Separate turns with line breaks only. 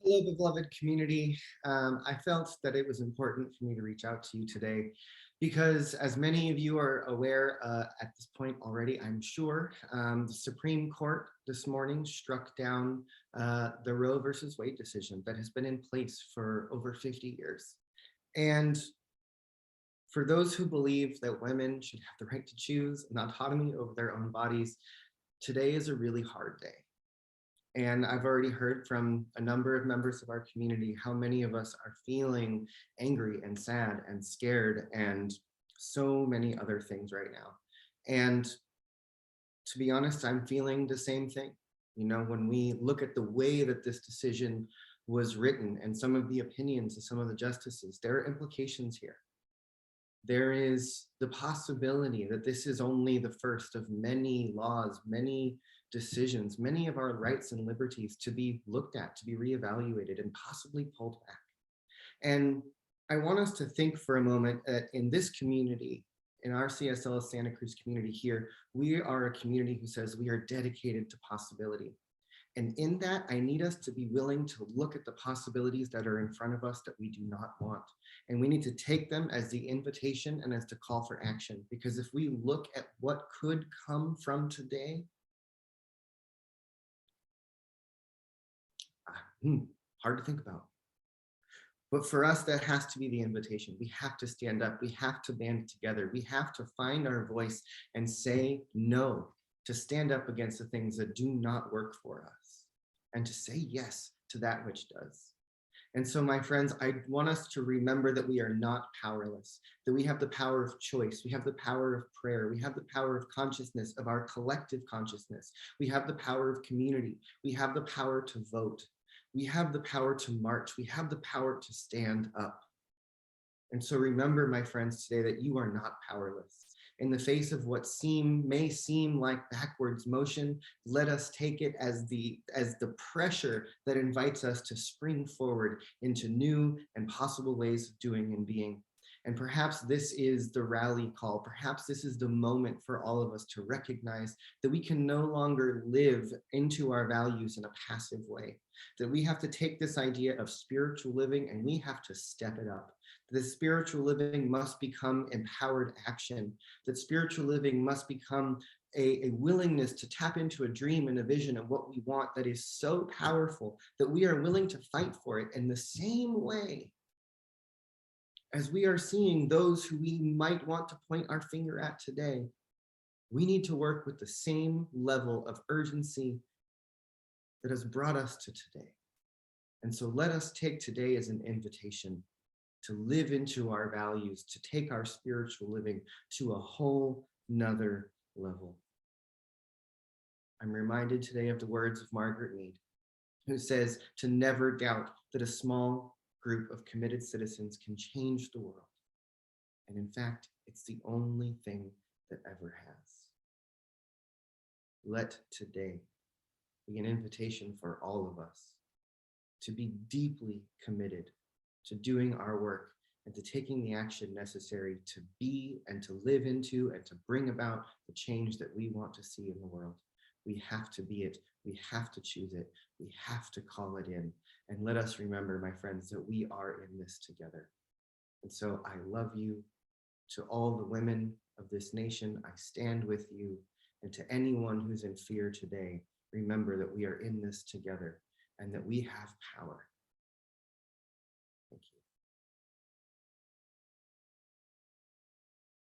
Hello, beloved community. I felt that it was important for me to reach out to you today because, as many of you are aware at this point already, I'm sure, the Supreme Court this morning struck down the Roe versus Wade decision that has been in place for over 50 years. And for those who believe that women should have the right to choose and autonomy over their own bodies, today is a really hard day. And I've already heard from a number of members of our community how many of us are feeling angry and sad and scared and so many other things right now. And to be honest, I'm feeling the same thing. You know, when we look at the way that this decision was written and some of the opinions of some of the justices, there are implications here. There is the possibility that this is only the first of many laws, many decisions, many of our rights and liberties to be looked at, to be reevaluated, and possibly pulled back. And I want us to think for a moment that in this community, in our CSL Santa Cruz community here, we are a community who says we are dedicated to possibility. And in that, I need us to be willing to look at the possibilities that are in front of us that we do not want. And we need to take them as the invitation and as the call for action. Because if we look at what could come from today, hard to think about. But for us, that has to be the invitation. We have to stand up. We have to band together. We have to find our voice and say no, to stand up against the things that do not work for us and to say yes to that which does. And so, my friends, I want us to remember that we are not powerless, that we have the power of choice. We have the power of prayer. We have the power of consciousness, of our collective consciousness. We have the power of community. We have the power to vote. We have the power to march. We have the power to stand up. And so remember, my friends, today that you are not powerless. In the face of what may seem like backwards motion, let us take it as the pressure that invites us to spring forward into new and possible ways of doing and being. And perhaps this is the rally call. Perhaps this is the moment for all of us to recognize that we can no longer live into our values in a passive way, that we have to take this idea of spiritual living and we have to step it up. The spiritual living must become empowered action, that spiritual living must become a willingness to tap into a dream and a vision of what we want that is so powerful that we are willing to fight for it in the same way as we are seeing those who we might want to point our finger at today. We need to work with the same level of urgency that has brought us to today. And so let us take today as an invitation to live into our values, to take our spiritual living to a whole nother level. I'm reminded today of the words of Margaret Mead, who says to never doubt that a small group of committed citizens can change the world. And in fact, it's the only thing that ever has. Let today be an invitation for all of us to be deeply committed to doing our work and to taking the action necessary to be and to live into and to bring about the change that we want to see in the world. We have to be it. We have to choose it. We have to call it in. And let us remember, my friends, that we are in this together. And so I love you. To all the women of this nation, I stand with you. And to anyone who's in fear today, remember that we are in this together and that we have power.